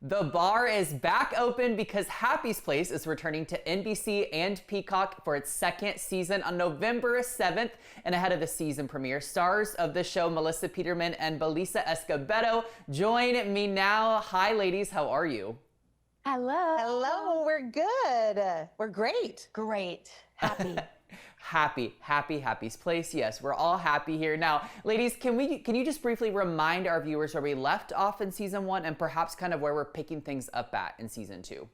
The bar is back open because Happy's Place is returning to NBC and Peacock for its second season on November 7th. And ahead of the season premiere, stars of the show Melissa Peterman and Belissa Escobedo join me now. Hi, ladies. How are you? Hello. Hello. We're good. We're great. Great. Happy. Happy's Place. Yes, we're all happy here. Now, ladies, can you just briefly remind our viewers where we left off in season 1 and perhaps kind of where we're picking things up at in season 2?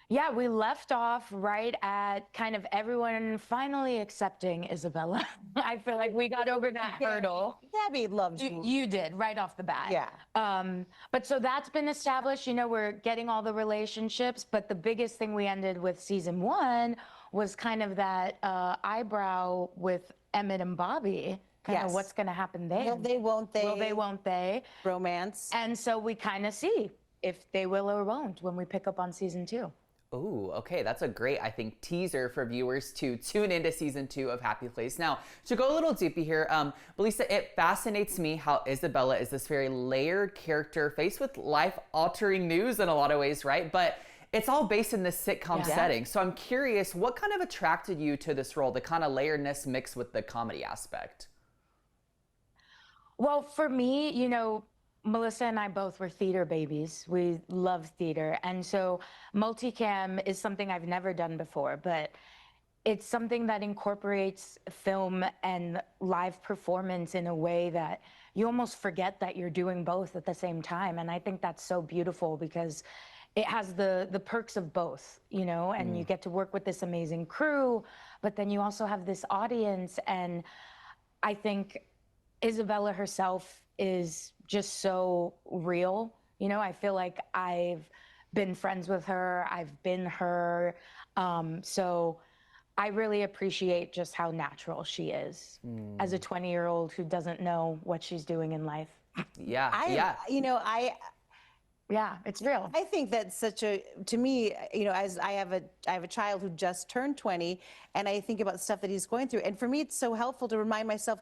Yeah, we left off right at kind of everyone finally accepting Isabella. I feel like we got over that hurdle. Gabby loved you. You did right off the bat. Yeah. But so that's been established. You know, we're getting all the relationships, but the biggest thing we ended with season 1 was kind of that eyebrow with Emmett and Bobbie. Kind of what's going to happen there. Will they, won't they? Will they, won't they? Romance. And so we kind of see if they will or won't when we pick up on season 2. Oh, okay. That's a great, I think, teaser for viewers to tune into season 2 of Happy Place. Now, to go a little deeper here, Belissa, it fascinates me how Isabella is this very layered character faced with life-altering news in a lot of ways, right? But it's all based in this sitcom setting. So I'm curious, what kind of attracted you to this role, the kind of layeredness mixed with the comedy aspect? Well, for me, you know, Melissa and I both were theater babies. We love theater. And so multicam is something I've never done before, but it's something that incorporates film and live performance in a way that you almost forget that you're doing both at the same time. And I think that's so beautiful because it has the perks of both, you know, and you get to work with this amazing crew, but then you also have this audience. And I think Isabella herself is just so real. You know, I feel like I've been friends with her. I've been her. So I really appreciate just how natural she is as a 20-year-old who doesn't know what she's doing in life. Yeah. Yeah, it's real. I think that's such a, to me, you know, as I have a child who just turned 20, and I think about stuff that he's going through. And for me, it's so helpful to remind myself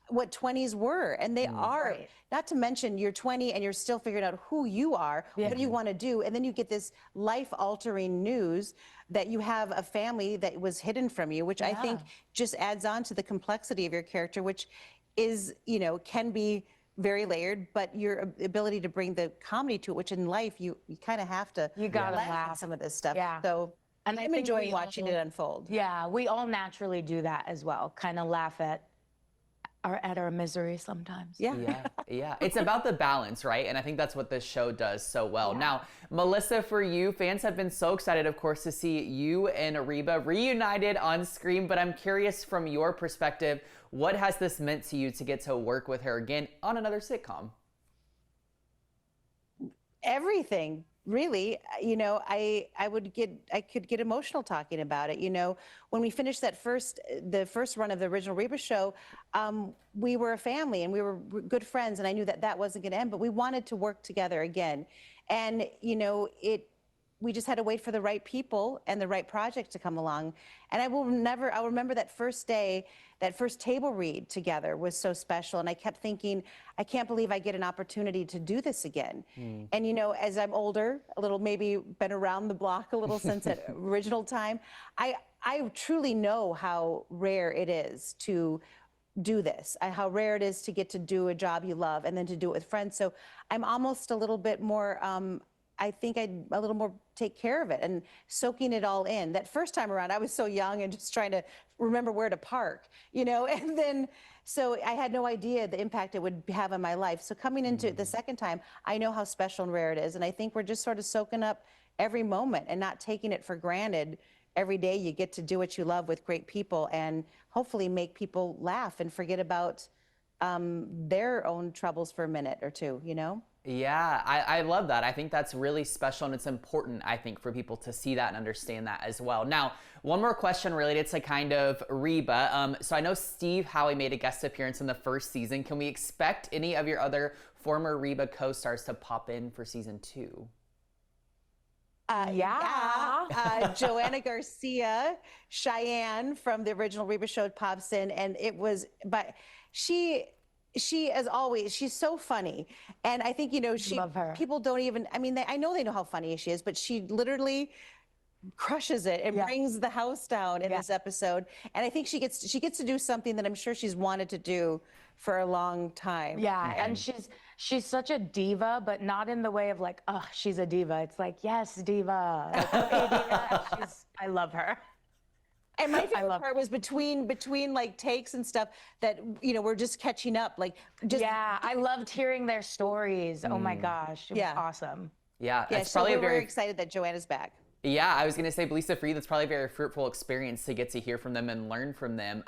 what 20s were, and they are. Right. Not to mention you're 20 and you're still figuring out who you are, what you want to do, and then you get this life-altering news that you have a family that was hidden from you, which I think just adds on to the complexity of your character, which is, you know, can be very layered, but your ability to bring the comedy to it, which in life you kind of have to. You gotta laugh laugh at some of this stuff. Yeah. So And I'm enjoying watching it unfold. Yeah, we all naturally do that as well. Kind of laugh at our misery sometimes. Yeah. It's about the balance, right? And I think that's what this show does so well. Now, Melissa, for you, fans have been so excited, of course, to see you and Reba reunited on screen. But I'm curious, from your perspective, what has this meant to you to get to work with her again on another sitcom? Everything. Really, you know, I could get emotional talking about it. You know, when we finished the first run of the original Reba show, we were a family and we were good friends, and I knew that wasn't going to end, but we wanted to work together again. And, you know, we just had to wait for the right people and the right project to come along. And I'll remember that first day, that first table read together was so special. And I kept thinking, I can't believe I get an opportunity to do this again. And, you know, as I'm older, a little, maybe been around the block a little since that original time, I truly know how rare it is to do this, how rare it is to get to do a job you love and then to do it with friends. So I'm almost a little bit more, I think I'd a little more take care of it and soaking it all in. That first time around, I was so young and just trying to remember where to park, you know, and then, so I had no idea the impact it would have on my life. So coming into it the second time, I know how special and rare it is. And I think we're just sort of soaking up every moment and not taking it for granted. Every day you get to do what you love with great people and hopefully make people laugh and forget about their own troubles for a minute or two, you know? Yeah, I love that. I think that's really special, and it's important, I think, for people to see that and understand that as well. Now, one more question related to kind of Reba. So I know Steve Howey made a guest appearance in the first season. Can we expect any of your other former Reba co-stars to pop in for season 2? JoAnna Garcia, Cheyenne from the original Reba show pops in, and it was, but she she, as always, she's so funny. And I think, Love her. people don't even, I mean, I know they know how funny she is, but she literally crushes it and brings the house down in this episode. And I think she gets to do something that I'm sure she's wanted to do for a long time. Yeah, and she's such a diva, but not in the way of like, oh, she's a diva. It's like, yes, diva. Like, hey, diva. I love her. And my favorite part was between like takes and stuff that, we're just catching up. Like, just yeah, I loved hearing their stories. Oh my gosh, it was awesome. Yeah, yeah. it's So probably we're a very very excited that JoAnna's back. Yeah, I was gonna say, Belissa, for you, that's probably a very fruitful experience to get to hear from them and learn from them.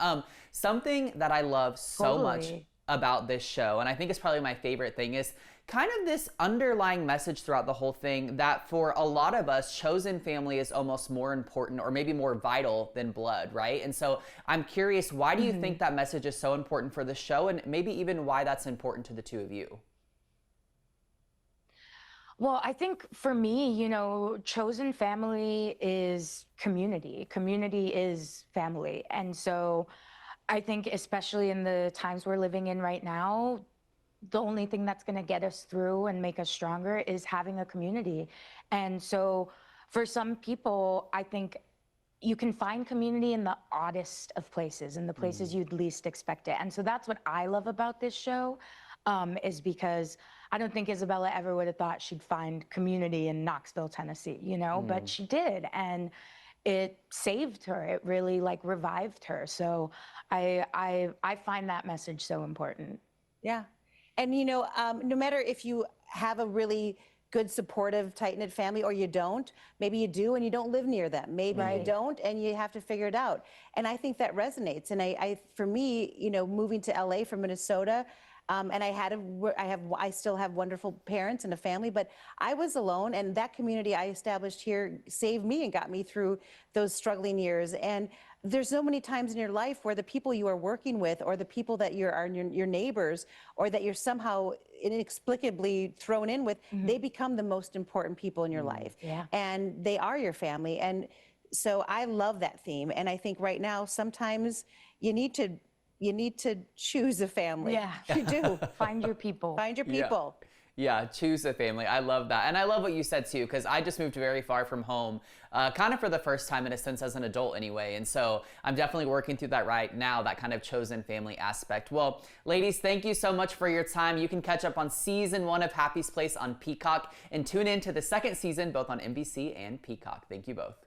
Something that I love so much about this show, and I think it's probably my favorite thing, is kind of this underlying message throughout the whole thing that for a lot of us, chosen family is almost more important or maybe more vital than blood, right? And so I'm curious, why do you think that message is so important for the show, and maybe even why that's important to the two of you? Well, I think for me, chosen family is community. Community is family. And so I think especially in the times we're living in right now, the only thing that's going to get us through and make us stronger is having a community. And so for some people, I think you can find community in the oddest of places, in the places you'd least expect it. And so that's what I love about this show, is because I don't think Isabella ever would have thought she'd find community in Knoxville, Tennessee, but she did. And it saved her. It really revived her. So I find that message so important. Yeah. And, no matter if you have a really good, supportive, tight-knit family or you don't, maybe you do and you don't live near them. Maybe you don't and you have to figure it out. And I think that resonates. And for me, moving to LA from Minnesota, and I still have wonderful parents and a family, but I was alone, and that community I established here saved me and got me through those struggling years. And there's so many times in your life where the people you are working with, or the people that are your neighbors, or that you're somehow inexplicably thrown in with, they become the most important people in your life. Yeah. And they are your family. And so I love that theme. And I think right now, sometimes you need to choose a family. Yeah. You do. Find your people. Find your people. Yeah, choose a family. I love that. And I love what you said too, because I just moved very far from home, kind of for the first time in a sense as an adult anyway. And so I'm definitely working through that right now, that kind of chosen family aspect. Well, ladies, thank you so much for your time. You can catch up on season 1 of Happy's Place on Peacock and tune in to the second season, both on NBC and Peacock. Thank you both.